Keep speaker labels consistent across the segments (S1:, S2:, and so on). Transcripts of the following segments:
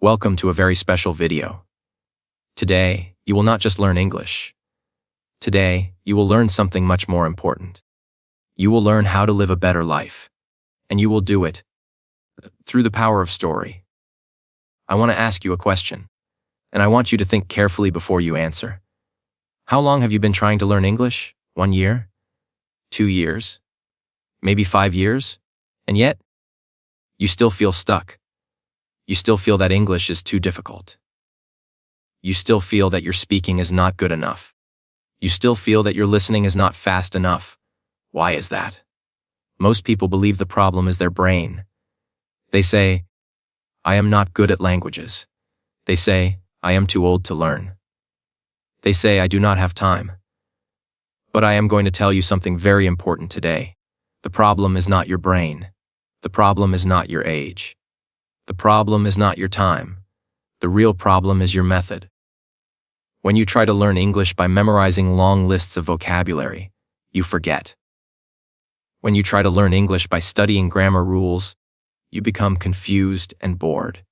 S1: Welcome to a very special video. Today, you will not just learn English. Today, you will learn something much more important. You will learn how to live a better life. And you will do it through the power of story. I want to ask you a question, and I want you to think carefully before you answer. How long have you been trying to learn English? 1 year? 2 years? Maybe 5 years? And yet, you still feel stuck. You still feel that English is too difficult. You still feel that your speaking is not good enough. You still feel that your listening is not fast enough. Why is that? Most people believe the problem is their brain. They say, I am not good at languages. They say, I am too old to learn. They say, I do not have time. But I am going to tell you something very important today. The problem is not your brain. The problem is not your age. The problem is not your time. The real problem is your method. When you try to learn English by memorizing long lists of vocabulary, you forget. When you try to learn English by studying grammar rules, you become confused and bored.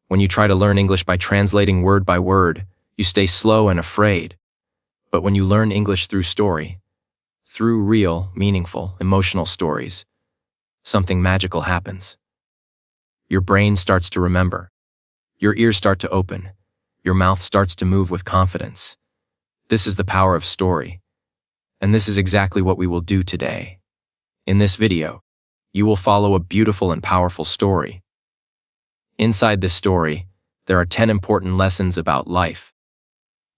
S1: When you try to learn English by translating word by word, you stay slow and afraid. But when you learn English through story, through real, meaningful, emotional stories, something magical happens. Your brain starts to remember. Your ears start to open. Your mouth starts to move with confidence. This is the power of story. And this is exactly what we will do today. In this video, you will follow a beautiful and powerful story. Inside this story, there are 10 important lessons about life.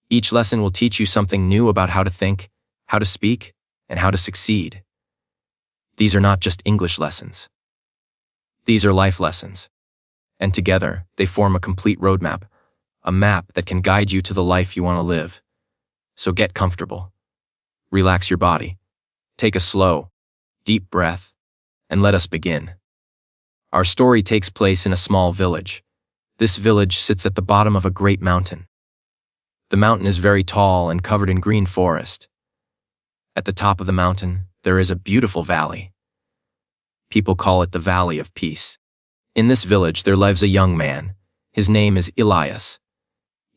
S1: Each lesson will teach you something new about how to think, how to speak, and how to succeed. These are not just English lessons. These are life lessons. And together, they form a complete roadmap, a map that can guide you to the life you want to live. So get comfortable. Relax your body. Take a slow, deep breath, and let us begin. Our story takes place in a small village. This village sits at the bottom of a great mountain. The mountain is very tall and covered in green forest. At the top of the mountain, there is a beautiful valley. People call it the Valley of Peace. In this village, there lives a young man. His name is Elias.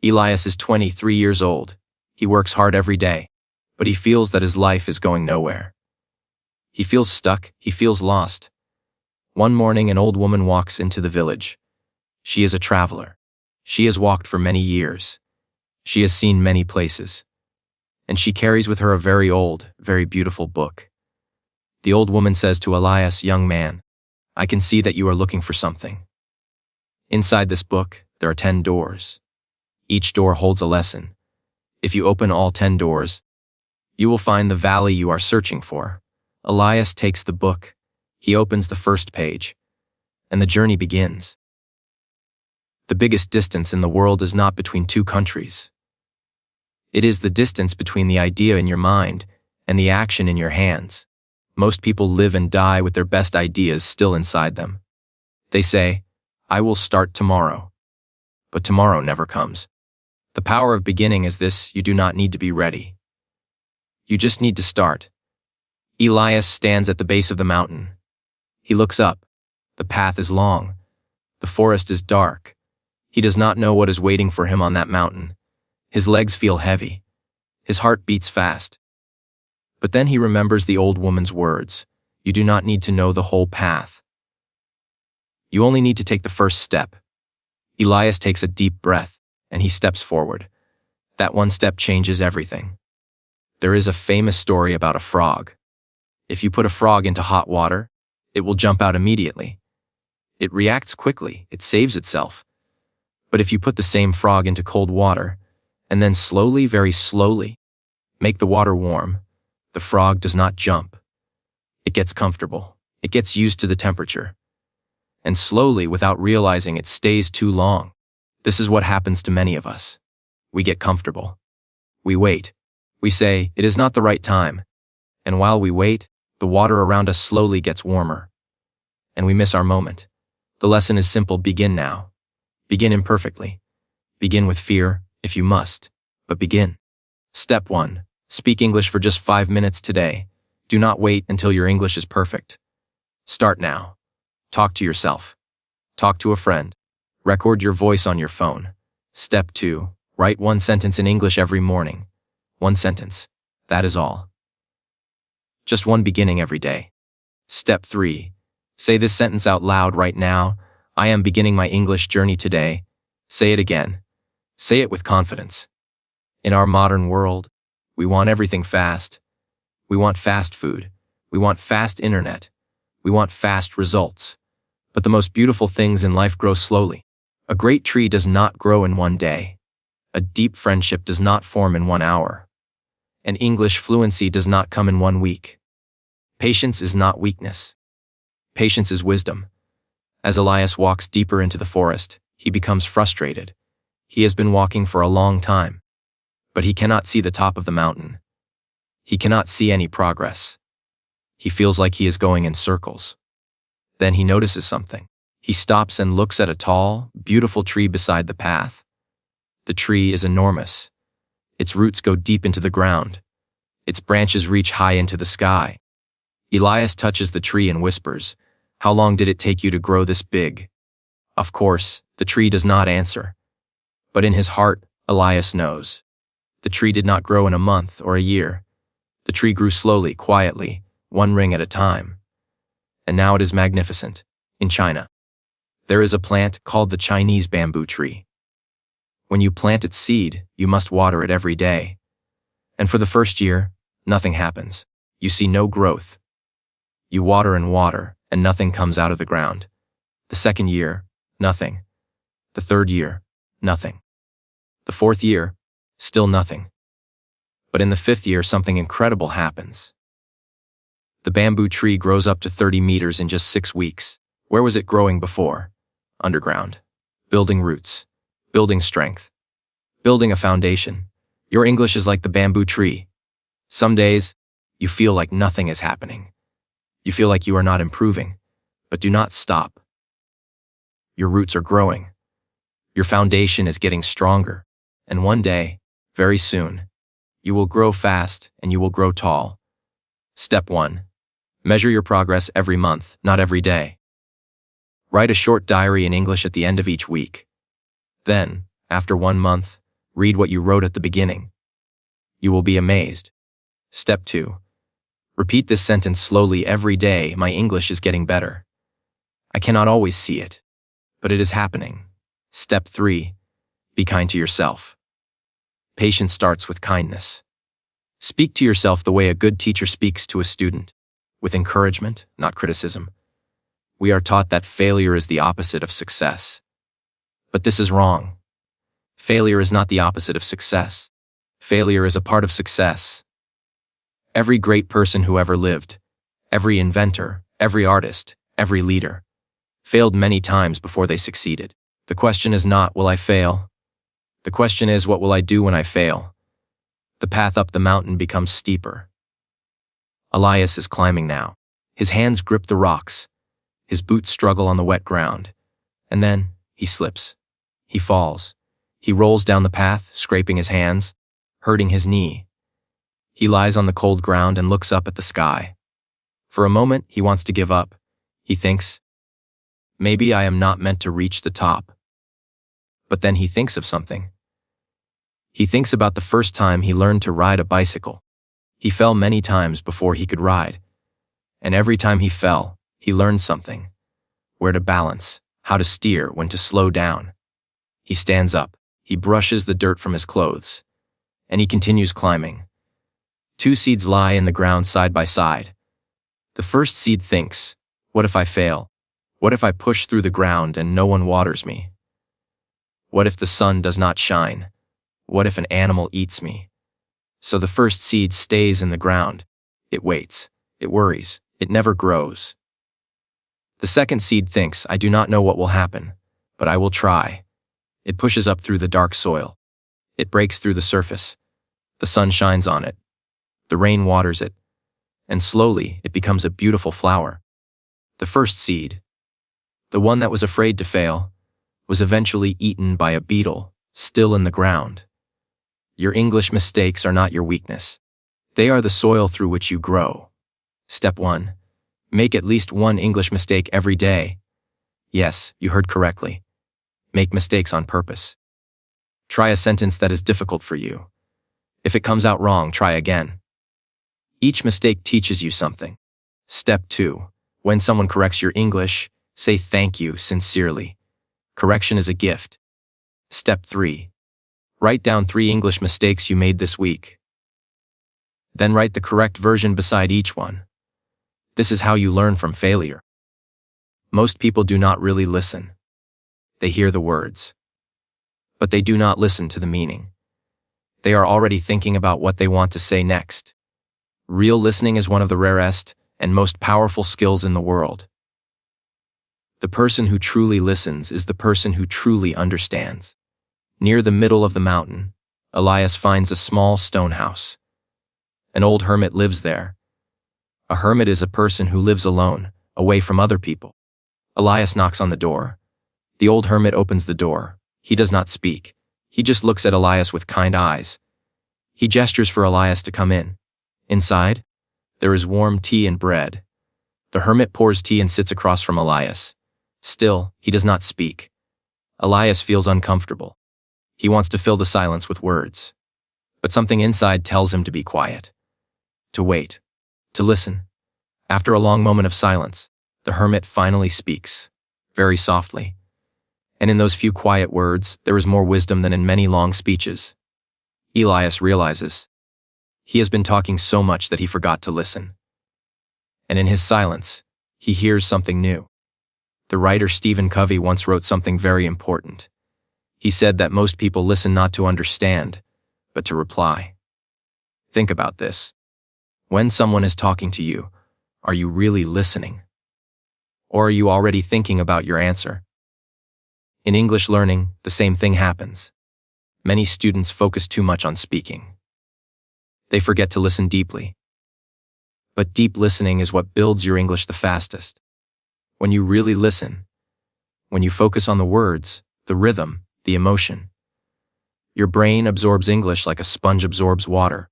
S1: Elias is 23 years old. He works hard every day, but he feels that his life is going nowhere. He feels stuck. He feels lost. One morning, an old woman walks into the village. She is a traveler. She has walked for many years. She has seen many places. And she carries with her a very old, very beautiful book. The old woman says to Elias, young man, I can see that you are looking for something. Inside this book, there are 10 doors. Each door holds a lesson. If you open all 10 doors, you will find the valley you are searching for. Elias takes the book. He opens the first page, and the journey begins. The biggest distance in the world is not between two countries. It is the distance between the idea in your mind and the action in your hands. Most people live and die with their best ideas still inside them. They say, I will start tomorrow. But tomorrow never comes. The power of beginning is this: you do not need to be ready. You just need to start. Elias stands at the base of the mountain. He looks up. The path is long. The forest is dark. He does not know what is waiting for him on that mountain. His legs feel heavy. His heart beats fast. But then he remembers the old woman's words. You do not need to know the whole path. You only need to take the first step. Elias takes a deep breath, and he steps forward. That one step changes everything. There is a famous story about a frog. If you put a frog into hot water, it will jump out immediately. It reacts quickly, it saves itself. But if you put the same frog into cold water, and then slowly, very slowly, make the water warm, the frog does not jump. It gets comfortable. It gets used to the temperature. And slowly, without realizing, it stays too long. This is what happens to many of us. We get comfortable. We wait. We say, it is not the right time. And while we wait, the water around us slowly gets warmer. And we miss our moment. The lesson is simple: begin now. Begin imperfectly. Begin with fear, if you must, but begin. Step 1. Speak English for just 5 minutes today. Do not wait until your English is perfect. Start now. Talk to yourself. Talk to a friend. Record your voice on your phone. Step 2. Write one sentence in English every morning. One sentence. That is all. Just one beginning every day. Step 3. Say this sentence out loud right now. I am beginning my English journey today. Say it again. Say it with confidence. In our modern world, we want everything fast. We want fast food. We want fast internet. We want fast results. But the most beautiful things in life grow slowly. A great tree does not grow in one day. A deep friendship does not form in 1 hour. And English fluency does not come in 1 week. Patience is not weakness. Patience is wisdom. As Elias walks deeper into the forest, he becomes frustrated. He has been walking for a long time, but he cannot see the top of the mountain. He cannot see any progress. He feels like he is going in circles. Then he notices something. He stops and looks at a tall, beautiful tree beside the path. The tree is enormous. Its roots go deep into the ground. Its branches reach high into the sky. Elias touches the tree and whispers, "How long did it take you to grow this big?" Of course, the tree does not answer. But in his heart, Elias knows. The tree did not grow in a month or a year. The tree grew slowly, quietly, one ring at a time. And now it is magnificent. In China, there is a plant called the Chinese bamboo tree. When you plant its seed, you must water it every day. And for the first year, nothing happens. You see no growth. You water, and nothing comes out of the ground. The second year, nothing. The third year, nothing. The fourth year, still nothing. But in the fifth year, something incredible happens. The bamboo tree grows up to 30 meters in just 6 weeks. Where was it growing before? Underground. Building roots. Building strength. Building a foundation. Your English is like the bamboo tree. Some days, you feel like nothing is happening. You feel like you are not improving, but do not stop. Your roots are growing. Your foundation is getting stronger. And one day, very soon, you will grow fast and you will grow tall. Step 1. Measure your progress every month, not every day. Write a short diary in English at the end of each week. Then, after 1 month, read what you wrote at the beginning. You will be amazed. Step 2. Repeat this sentence slowly every day. My English is getting better. I cannot always see it, but it is happening. Step 3. Be kind to yourself. Patience starts with kindness. Speak to yourself the way a good teacher speaks to a student, with encouragement, not criticism. We are taught that failure is the opposite of success. But this is wrong. Failure is not the opposite of success. Failure is a part of success. Every great person who ever lived, every inventor, every artist, every leader, failed many times before they succeeded. The question is not, will I fail? The question is, what will I do when I fail? The path up the mountain becomes steeper. Elias is climbing now. His hands grip the rocks. His boots struggle on the wet ground. And then, he slips. He falls. He rolls down the path, scraping his hands, hurting his knee. He lies on the cold ground and looks up at the sky. For a moment, he wants to give up. He thinks, maybe I am not meant to reach the top. But then he thinks of something. He thinks about the first time he learned to ride a bicycle. He fell many times before he could ride. And every time he fell, he learned something. Where to balance, how to steer, when to slow down. He stands up. He brushes the dirt from his clothes. And he continues climbing. 2 seeds lie in the ground side by side. The first seed thinks, what if I fail? What if I push through the ground and no one waters me? What if the sun does not shine? What if an animal eats me? So the first seed stays in the ground. It waits. It worries. It never grows. The second seed thinks, I do not know what will happen, but I will try. It pushes up through the dark soil. It breaks through the surface. The sun shines on it. The rain waters it. And slowly, it becomes a beautiful flower. The first seed, the one that was afraid to fail, was eventually eaten by a beetle, still in the ground. Your English mistakes are not your weakness. They are the soil through which you grow. Step 1. Make at least one English mistake every day. Yes, you heard correctly. Make mistakes on purpose. Try a sentence that is difficult for you. If it comes out wrong, try again. Each mistake teaches you something. Step 2. When someone corrects your English, say thank you sincerely. Correction is a gift. Step 3. Write down 3 English mistakes you made this week. Then write the correct version beside each one. This is how you learn from failure. Most people do not really listen. They hear the words, but they do not listen to the meaning. They are already thinking about what they want to say next. Real listening is one of the rarest and most powerful skills in the world. The person who truly listens is the person who truly understands. Near the middle of the mountain, Elias finds a small stone house. An old hermit lives there. A hermit is a person who lives alone, away from other people. Elias knocks on the door. The old hermit opens the door. He does not speak. He just looks at Elias with kind eyes. He gestures for Elias to come in. Inside, there is warm tea and bread. The hermit pours tea and sits across from Elias. Still, he does not speak. Elias feels uncomfortable. He wants to fill the silence with words. But something inside tells him to be quiet, to wait, to listen. After a long moment of silence, the hermit finally speaks, very softly. And in those few quiet words, there is more wisdom than in many long speeches. Elias realizes he has been talking so much that he forgot to listen. And in his silence, he hears something new. The writer Stephen Covey once wrote something very important. He said that most people listen not to understand, but to reply. Think about this. When someone is talking to you, are you really listening? Or are you already thinking about your answer? In English learning, the same thing happens. Many students focus too much on speaking. They forget to listen deeply. But deep listening is what builds your English the fastest. When you really listen, when you focus on the words, the rhythm, the emotion, your brain absorbs English like a sponge absorbs water.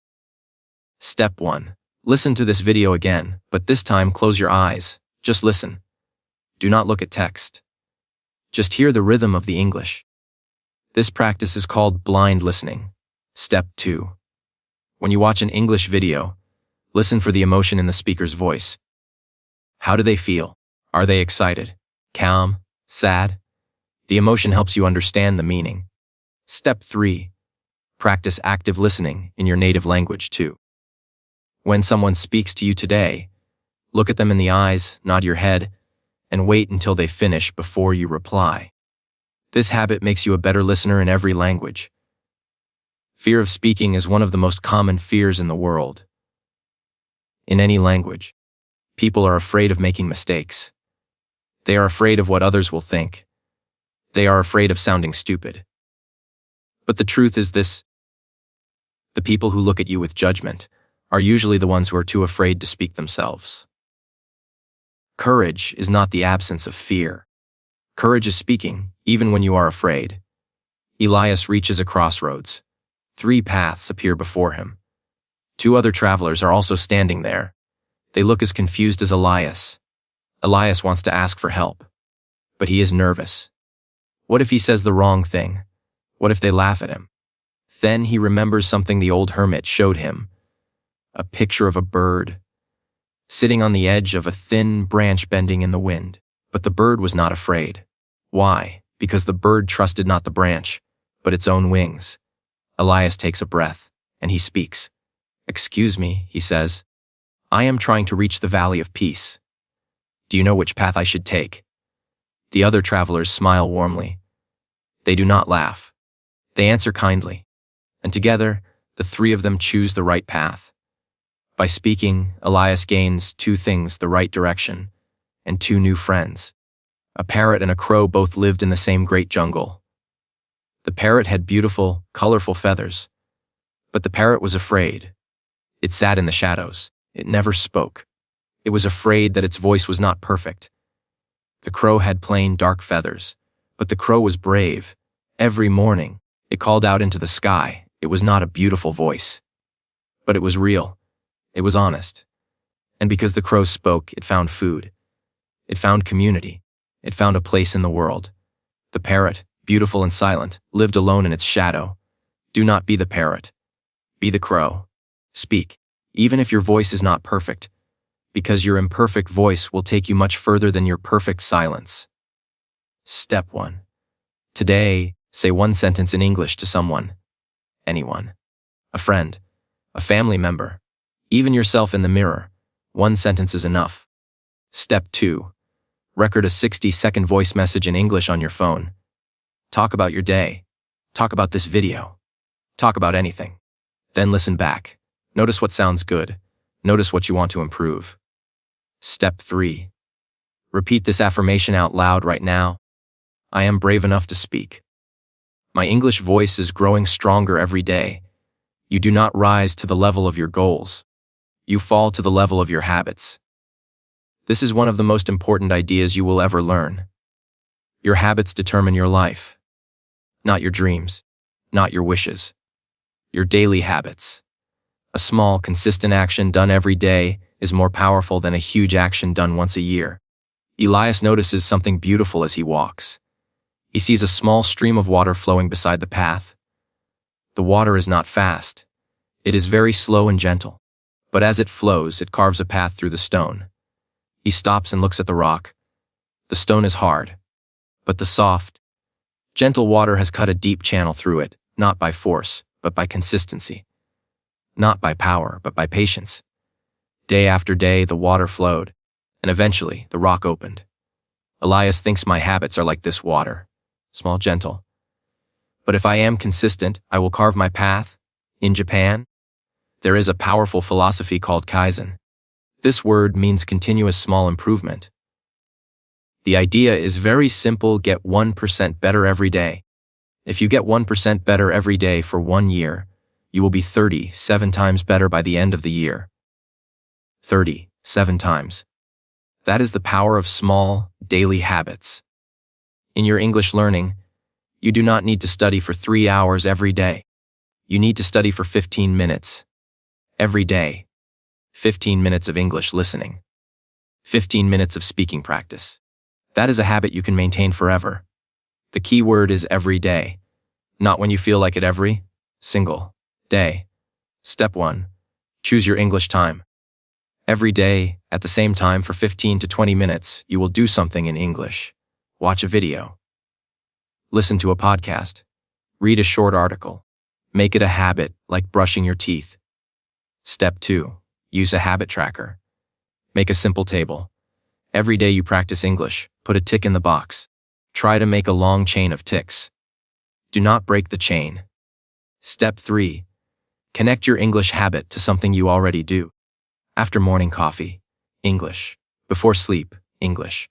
S1: Step 1. Listen to this video again, but this time close your eyes. Just listen. Do not look at text. Just hear the rhythm of the English. This practice is called blind listening. Step 2. When you watch an English video, listen for the emotion in the speaker's voice. How do they feel? Are they excited, calm, sad? The emotion helps you understand the meaning. Step 3. Practice active listening in your native language too. When someone speaks to you today, look at them in the eyes, nod your head, and wait until they finish before you reply. This habit makes you a better listener in every language. Fear of speaking is one of the most common fears in the world. In any language, people are afraid of making mistakes. They are afraid of what others will think. They are afraid of sounding stupid. But the truth is this: the people who look at you with judgment are usually the ones who are too afraid to speak themselves. Courage is not the absence of fear. Courage is speaking, even when you are afraid. Elias reaches a crossroads. 3 paths appear before him. 2 other travelers are also standing there. They look as confused as Elias. Elias wants to ask for help, but he is nervous. What if he says the wrong thing? What if they laugh at him? Then he remembers something the old hermit showed him. A picture of a bird, sitting on the edge of a thin branch bending in the wind. But the bird was not afraid. Why? Because the bird trusted not the branch, but its own wings. Elias takes a breath, and he speaks. "Excuse me," he says. "I am trying to reach the Valley of Peace. Do you know which path I should take?" The other travelers smile warmly. They do not laugh. They answer kindly. And together, the 3 of them choose the right path. By speaking, Elias gains 2 things: the right direction and 2 new friends. A parrot and a crow both lived in the same great jungle. The parrot had beautiful, colorful feathers, but the parrot was afraid. It sat in the shadows. It never spoke. It was afraid that its voice was not perfect. The crow had plain, dark feathers, but the crow was brave. Every morning, it called out into the sky. It was not a beautiful voice, but it was real. It was honest. And because the crow spoke, it found food. It found community. It found a place in the world. The parrot, beautiful and silent, lived alone in its shadow. Do not be the parrot. Be the crow. Speak, even if your voice is not perfect, because your imperfect voice will take you much further than your perfect silence. Step 1. Today, say one sentence in English to someone. Anyone. A friend. A family member. Even yourself in the mirror. One sentence is enough. Step 2. Record a 60-second voice message in English on your phone. Talk about your day. Talk about this video. Talk about anything. Then listen back. Notice what sounds good. Notice what you want to improve. Step 3. Repeat this affirmation out loud right now. I am brave enough to speak. My English voice is growing stronger every day. You do not rise to the level of your goals. You fall to the level of your habits. This is one of the most important ideas you will ever learn. Your habits determine your life. Not your dreams. Not your wishes. Your daily habits. A small, consistent action done every day is more powerful than a huge action done once a year. Elias notices something beautiful as he walks. He sees a small stream of water flowing beside the path. The water is not fast. It is very slow and gentle. But as it flows, it carves a path through the stone. He stops and looks at the rock. The stone is hard, but the soft, gentle water has cut a deep channel through it, not by force, but by consistency. Not by power, but by patience. Day after day, the water flowed, and eventually, the rock opened. Elias thinks my habits are like this water, small, gentle. But if I am consistent, I will carve my path. In Japan, there is a powerful philosophy called Kaizen. This word means continuous small improvement. The idea is very simple: get 1% better every day. If you get 1% better every day for 1 year, you will be 37 times better by the end of the year. 37 times. That is the power of small, daily habits. In your English learning, you do not need to study for 3 hours every day. You need to study for 15 minutes. Every day. 15 minutes of English listening. 15 minutes of speaking practice. That is a habit you can maintain forever. The key word is every day. Not when you feel like it every single day. Step 1. Choose your English time. Every day, at the same time for 15 to 20 minutes, you will do something in English. Watch a video. Listen to a podcast. Read a short article. Make it a habit, like brushing your teeth. Step 2. Use a habit tracker. Make a simple table. Every day you practice English, put a tick in the box. Try to make a long chain of ticks. Do not break the chain. Step 3. Connect your English habit to something you already do. After morning coffee, English. Before sleep, English.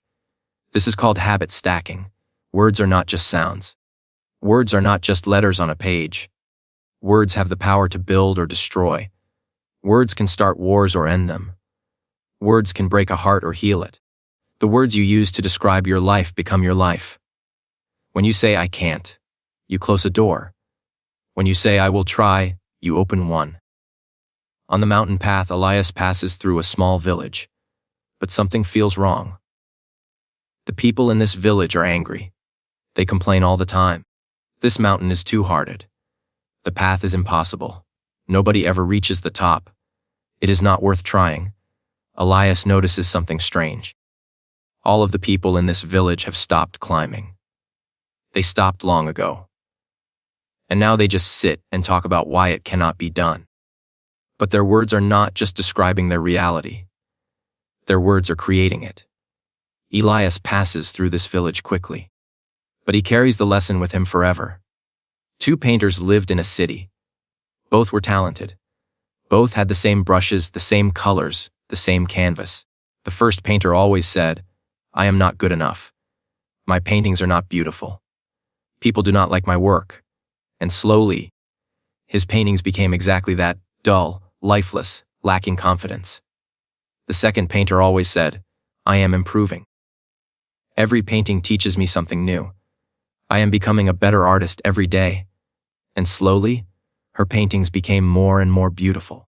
S1: This is called habit stacking. Words are not just sounds. Words are not just letters on a page. Words have the power to build or destroy. Words can start wars or end them. Words can break a heart or heal it. The words you use to describe your life become your life. When you say I can't, you close a door. When you say I will try, you open one. On the mountain path, Elias passes through a small village, but something feels wrong. The people in this village are angry. They complain all the time. This mountain is too hard. The path is impossible. Nobody ever reaches the top. It is not worth trying. Elias notices something strange. All of the people in this village have stopped climbing. They stopped long ago. And now they just sit and talk about why it cannot be done. But their words are not just describing their reality. Their words are creating it. Elias passes through this village quickly. But he carries the lesson with him forever. 2 painters lived in a city. Both were talented. Both had the same brushes, the same colors, the same canvas. The first painter always said, I am not good enough. My paintings are not beautiful. People do not like my work. And slowly, his paintings became exactly that, dull, lifeless, lacking confidence. The second painter always said, I am improving. Every painting teaches me something new. I am becoming a better artist every day. And slowly, her paintings became more and more beautiful.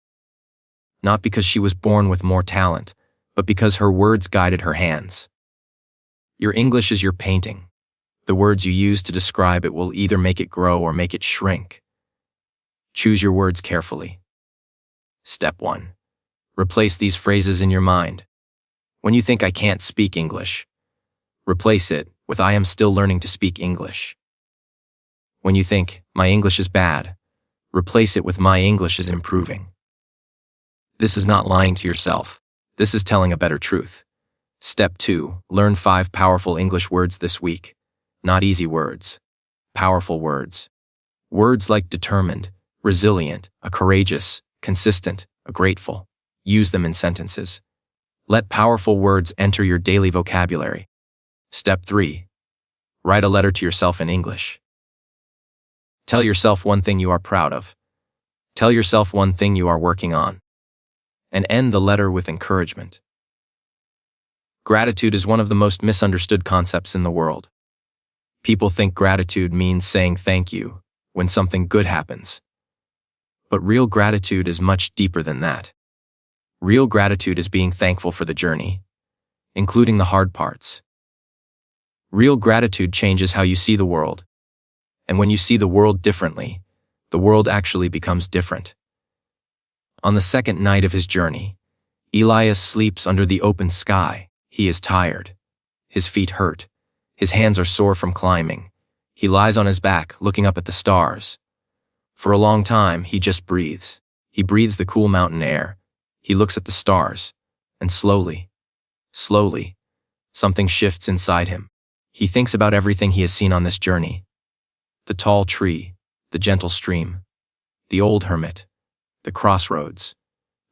S1: Not because she was born with more talent, but because her words guided her hands. Your English is your painting. The words you use to describe it will either make it grow or make it shrink. Choose your words carefully. Step 1. Replace these phrases in your mind. When you think I can't speak English, replace it with I am still learning to speak English. When you think my English is bad, replace it with my English is improving. This is not lying to yourself. This is telling a better truth. Step 2. Learn 5 powerful English words this week. Not easy words. Powerful words. Words like determined, resilient, a courageous, consistent, a grateful. Use them in sentences. Let powerful words enter your daily vocabulary. Step 3. Write a letter to yourself in English. Tell yourself one thing you are proud of. Tell yourself one thing you are working on. And end the letter with encouragement. Gratitude is one of the most misunderstood concepts in the world. People think gratitude means saying thank you when something good happens. But real gratitude is much deeper than that. Real gratitude is being thankful for the journey, including the hard parts. Real gratitude changes how you see the world. And when you see the world differently, the world actually becomes different. On the second night of his journey, Elias sleeps under the open sky. He is tired. His feet hurt. His hands are sore from climbing. He lies on his back, looking up at the stars. For a long time, he just breathes. He breathes the cool mountain air. He looks at the stars. And slowly, something shifts inside him. He thinks about everything he has seen on this journey. The tall tree, the gentle stream, the old hermit, the crossroads,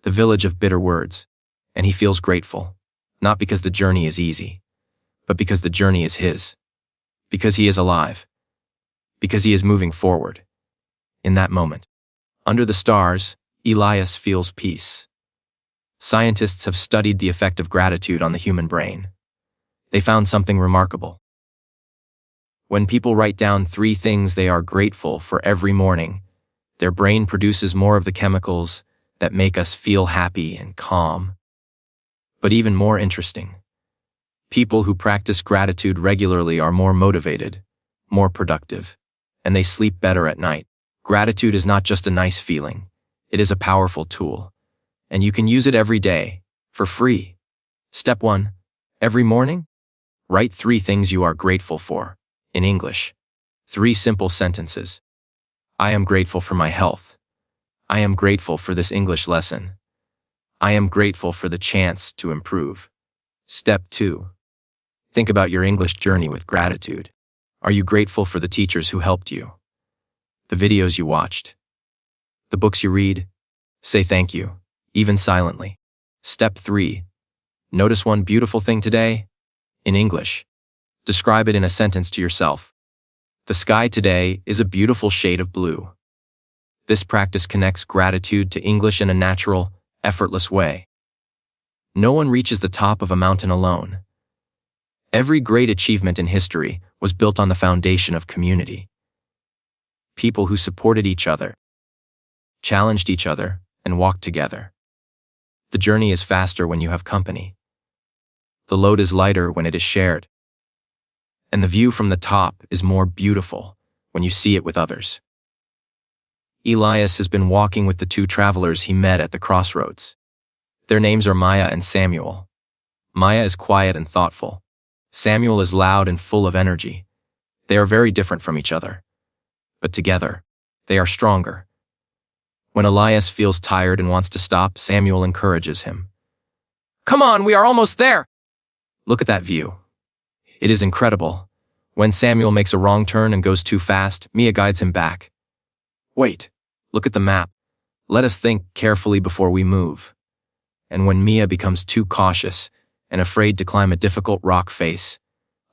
S1: the village of bitter words, and he feels grateful, not because the journey is easy, but because the journey is his, because he is alive, because he is moving forward. In that moment, under the stars, Elias feels peace. Scientists have studied the effect of gratitude on the human brain. They found something remarkable. When people write down 3 things they are grateful for every morning, their brain produces more of the chemicals that make us feel happy and calm. But even more interesting, people who practice gratitude regularly are more motivated, more productive, and they sleep better at night. Gratitude is not just a nice feeling, it is a powerful tool, and you can use it every day, for free. Step 1. Every morning, write 3 things you are grateful for, in English. 3 simple sentences. I am grateful for my health. I am grateful for this English lesson. I am grateful for the chance to improve. Step 2. Think about your English journey with gratitude. Are you grateful for the teachers who helped you? The videos you watched? The books you read? Say thank you, even silently. Step 3. Notice one beautiful thing today? In English. Describe it in a sentence to yourself. The sky today is a beautiful shade of blue. This practice connects gratitude to English in a natural, effortless way. No one reaches the top of a mountain alone. Every great achievement in history was built on the foundation of community. People who supported each other, challenged each other, and walked together. The journey is faster when you have company. The load is lighter when it is shared. And the view from the top is more beautiful when you see it with others. Elias has been walking with the 2 travelers he met at the crossroads. Their names are Maya and Samuel. Maya is quiet and thoughtful. Samuel is loud and full of energy. They are very different from each other. But together, they are stronger. When Elias feels tired and wants to stop, Samuel encourages him. Come on, we are almost there! Look at that view. It is incredible. When Samuel makes a wrong turn and goes too fast, Mia guides him back. Wait, look at the map. Let us think carefully before we move. And when Mia becomes too cautious and afraid to climb a difficult rock face,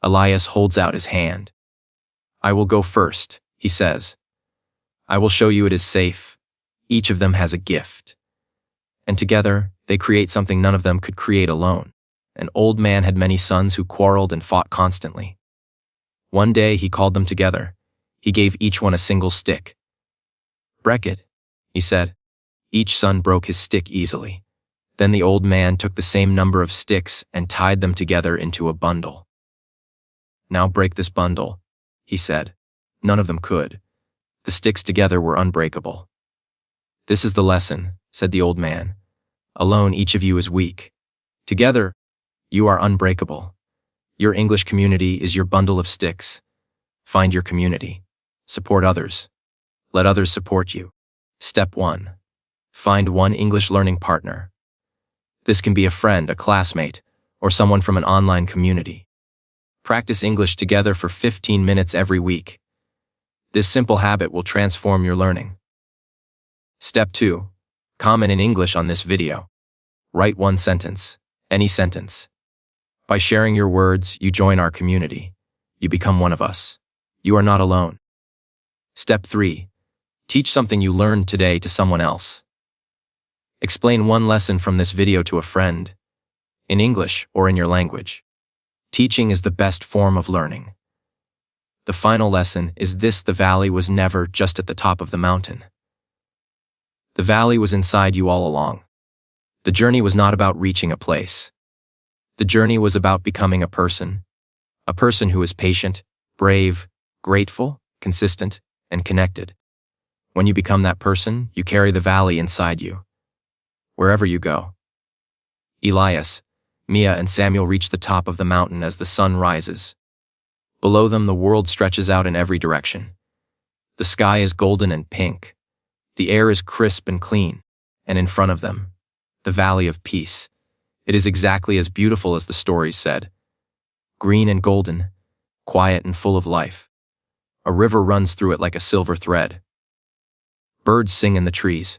S1: Elias holds out his hand. I will go first, he says. I will show you it is safe. Each of them has a gift. And together, they create something none of them could create alone. An old man had many sons who quarreled and fought constantly. One day he called them together. He gave each one a single stick. Break it, he said. Each son broke his stick easily. Then the old man took the same number of sticks and tied them together into a bundle. Now break this bundle, he said. None of them could. The sticks together were unbreakable. This is the lesson, said the old man. Alone, each of you is weak. Together, you are unbreakable. Your English community is your bundle of sticks. Find your community. Support others. Let others support you. Step 1. Find one English learning partner. This can be a friend, a classmate, or someone from an online community. Practice English together for 15 minutes every week. This simple habit will transform your learning. Step 2. Comment in English on this video. Write one sentence, any sentence. By sharing your words, you join our community. You become one of us. You are not alone. Step 3. Teach something you learned today to someone else. Explain one lesson from this video to a friend, in English or in your language. Teaching is the best form of learning. The final lesson is this: the valley was never just at the top of the mountain. The valley was inside you all along. The journey was not about reaching a place. The journey was about becoming a person who is patient, brave, grateful, consistent, and connected. When you become that person, you carry the valley inside you, wherever you go. Elias, Mia, and Samuel reach the top of the mountain as the sun rises. Below them, the world stretches out in every direction. The sky is golden and pink. The air is crisp and clean. And in front of them, the Valley of Peace. It is exactly as beautiful as the stories said. Green and golden, quiet and full of life. A river runs through it like a silver thread. Birds sing in the trees.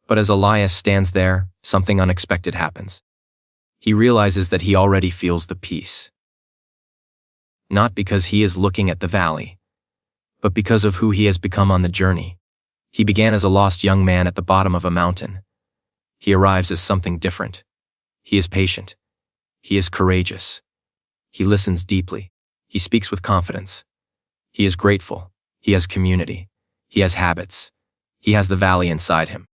S1: But as Elias stands there, something unexpected happens. He realizes that he already feels the peace. Not because he is looking at the valley, but because of who he has become on the journey. He began as a lost young man at the bottom of a mountain. He arrives as something different. He is patient. He is courageous. He listens deeply. He speaks with confidence. He is grateful. He has community. He has habits. He has the valley inside him.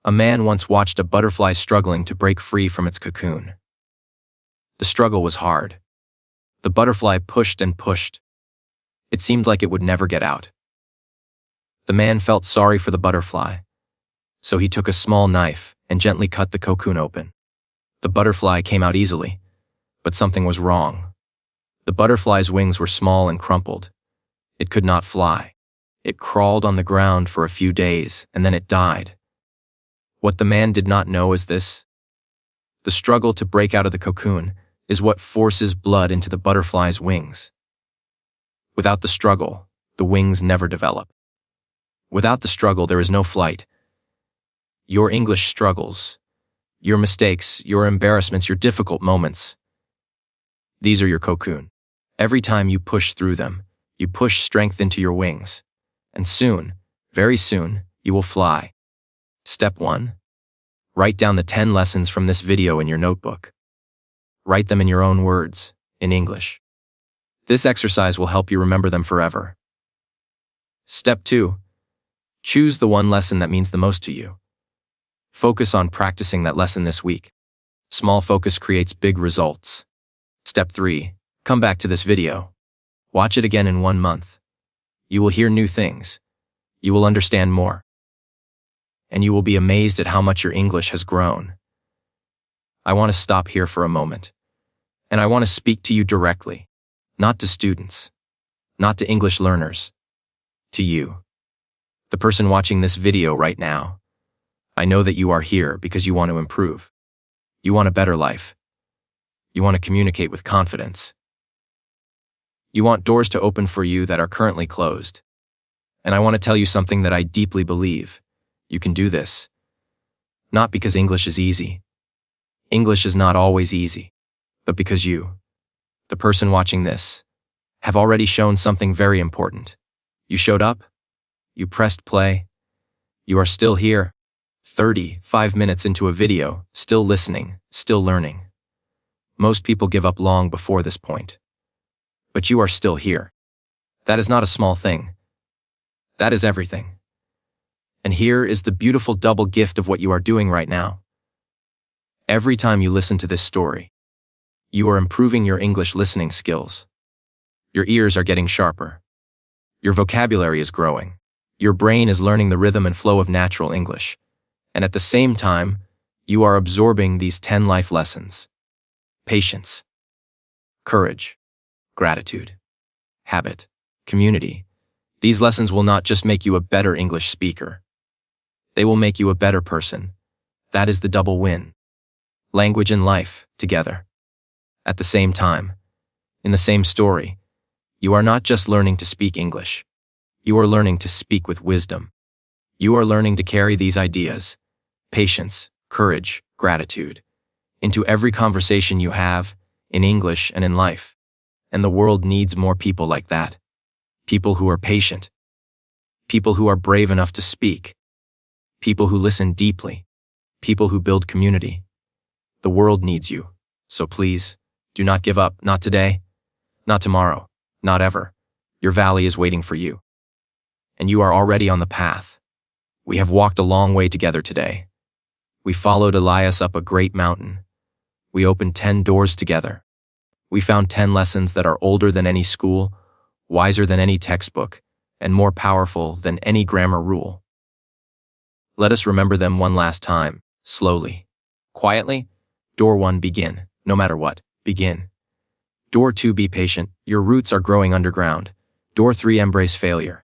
S1: A man once watched a butterfly struggling to break free from its cocoon. The struggle was hard. The butterfly pushed and pushed. It seemed like it would never get out. The man felt sorry for the butterfly, so he took a small knife and gently cut the cocoon open. The butterfly came out easily, but something was wrong. The butterfly's wings were small and crumpled. It could not fly. It crawled on the ground for a few days, and then it died. What the man did not know is this: the struggle to break out of the cocoon is what forces blood into the butterfly's wings. Without the struggle, the wings never develop. Without the struggle, there is no flight. Your English struggles, your mistakes, your embarrassments, your difficult moments, these are your cocoon. Every time you push through them, you push strength into your wings. And soon, very soon, you will fly. Step 1. Write down the 10 lessons from this video in your notebook. Write them in your own words, in English. This exercise will help you remember them forever. Step 2. Choose the one lesson that means the most to you. Focus on practicing that lesson this week. Small focus creates big results. Step 3. Come back to this video. Watch it again in 1 month. You will hear new things. You will understand more. And you will be amazed at how much your English has grown. I want to stop here for a moment. And I want to speak to you directly. Not to students. Not to English learners. To you. The person watching this video right now. I know that you are here because you want to improve. You want a better life. You want to communicate with confidence. You want doors to open for you that are currently closed. And I want to tell you something that I deeply believe. You can do this. Not because English is easy. English is not always easy. But because you, the person watching this, have already shown something very important. You showed up. You pressed play. You are still here. 35 minutes into a video, still listening, still learning. Most people give up long before this point. But you are still here. That is not a small thing. That is everything. And here is the beautiful double gift of what you are doing right now. Every time you listen to this story, you are improving your English listening skills. Your ears are getting sharper. Your vocabulary is growing. Your brain is learning the rhythm and flow of natural English. And at the same time, you are absorbing these 10 life lessons. Patience, courage, gratitude, habit, community. These lessons will not just make you a better English speaker. They will make you a better person. That is the double win. Language and life, together. At the same time, in the same story, you are not just learning to speak English. You are learning to speak with wisdom. You are learning to carry these ideas, patience, courage, gratitude, into every conversation you have, in English and in life. And the world needs more people like that. People who are patient. People who are brave enough to speak. People who listen deeply. People who build community. The world needs you. So please, do not give up, not today, not tomorrow, not ever. Your valley is waiting for you. And you are already on the path. We have walked a long way together today. We followed Elias up a great mountain. We opened 10 doors together. We found 10 lessons that are older than any school, wiser than any textbook, and more powerful than any grammar rule. Let us remember them one last time, slowly. Quietly, door 1, begin. No matter what, begin. Door 2, be patient. Your roots are growing underground. Door 3, embrace failure.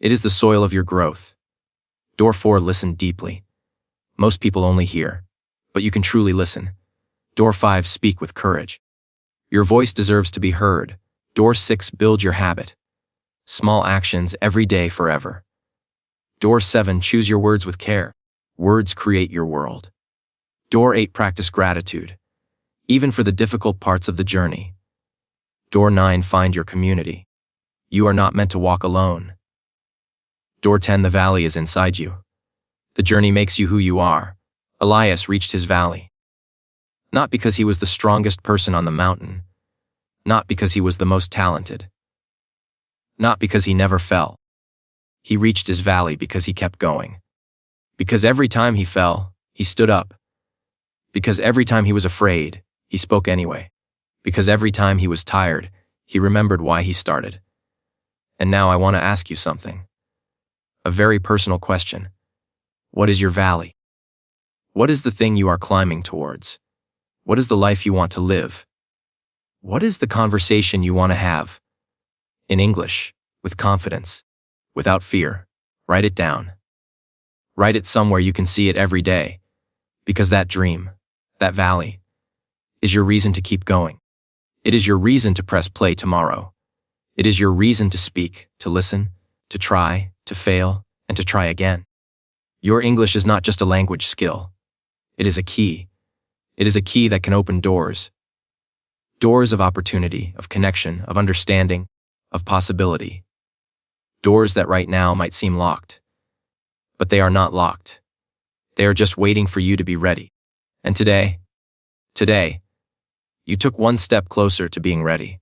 S1: It is the soil of your growth. Door 4, listen deeply. Most people only hear, but you can truly listen. Door 5, speak with courage. Your voice deserves to be heard. Door 6, build your habit. Small actions every day forever. Door 7, choose your words with care. Words create your world. Door 8, practice gratitude, even for the difficult parts of the journey. Door 9, find your community. You are not meant to walk alone. Door 10, the valley is inside you. The journey makes you who you are. Elias reached his valley. Not because he was the strongest person on the mountain. Not because he was the most talented. Not because he never fell. He reached his valley because he kept going. Because every time he fell, he stood up. Because every time he was afraid, he spoke anyway. Because every time he was tired, he remembered why he started. And now I want to ask you something. A very personal question. What is your valley? What is the thing you are climbing towards? What is the life you want to live? What is the conversation you want to have? In English, with confidence, without fear. Write it down. Write it somewhere you can see it every day. Because that dream, that valley, is your reason to keep going. It is your reason to press play tomorrow. It is your reason to speak, to listen, to try, to fail, and to try again. Your English is not just a language skill. It is a key. It is a key that can open doors. Doors of opportunity, of connection, of understanding, of possibility. Doors that right now might seem locked. But they are not locked. They are just waiting for you to be ready. And today, you took one step closer to being ready.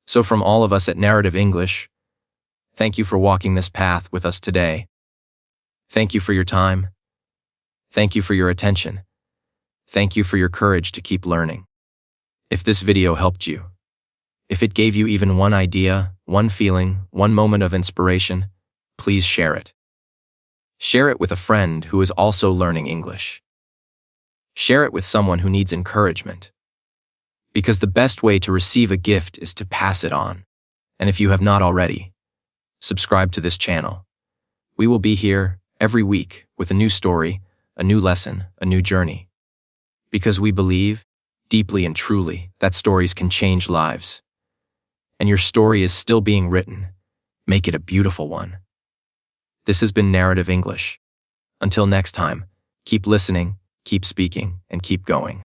S1: So from all of us at Narrative English, thank you for walking this path with us today. Thank you for your time. Thank you for your attention. Thank you for your courage to keep learning. If this video helped you, if it gave you even one idea, one feeling, one moment of inspiration, please share it. Share it with a friend who is also learning English. Share it with someone who needs encouragement. Because the best way to receive a gift is to pass it on. And if you have not already, subscribe to this channel. We will be here every week with a new story, a new lesson, a new journey. Because we believe, deeply and truly, that stories can change lives. And your story is still being written. Make it a beautiful one. This has been Narrative English. Until next time, keep listening, keep speaking, and keep going.